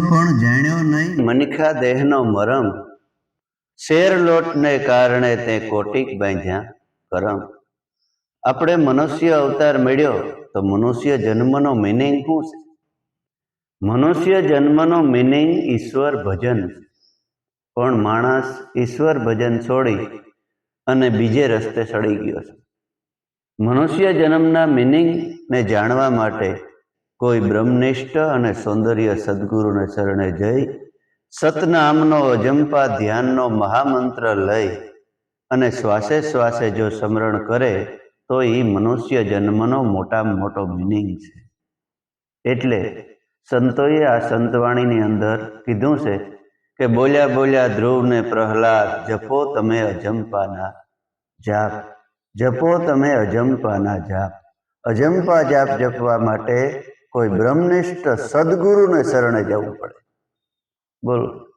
પણ જાણ્યો નહીં મનખા દેહનો મરમ, શેર લોટને કારણે તે કોટિક બાંધ્યા કરમ. આપણે મનુષ્ય અવતાર મળ્યો તો મનુષ્ય જન્મનો મિનિંગ શું છે? મનુષ્ય જન્મનો મિનિંગ ઈશ્વર ભજન. પણ માણસ ઈશ્વર ભજન છોડી અને બીજે રસ્તે સડી ગયો છે. મનુષ્ય જન્મના મિનિંગને જાણવા માટે કોઈ બ્રહ્મનિષ્ઠ અને સૌંદર્ય સદગુરુને શરણે જઈ સતનામનો અજંપા ધ્યાનનો મહામંત્ર લઈ અને શ્વાસે શ્વાસે જો સ્મરણ કરે તો એ મનુષ્ય જન્મનો મોટામાં મોટો મિનિંગ છે. એટલે સંતોએ આ સંતવાણીની અંદર કીધું છે કે બોલ્યા બોલ્યા ધ્રુવ ને પ્રહલાદ, જપો તમે અજંપાના જાપ, જપો તમે અજંપાના જાપ. અજંપા જાપ જપવા માટે કોઈ બ્રહ્મનિષ્ઠ સદગુરુને શરણે જવું પડે. બોલો.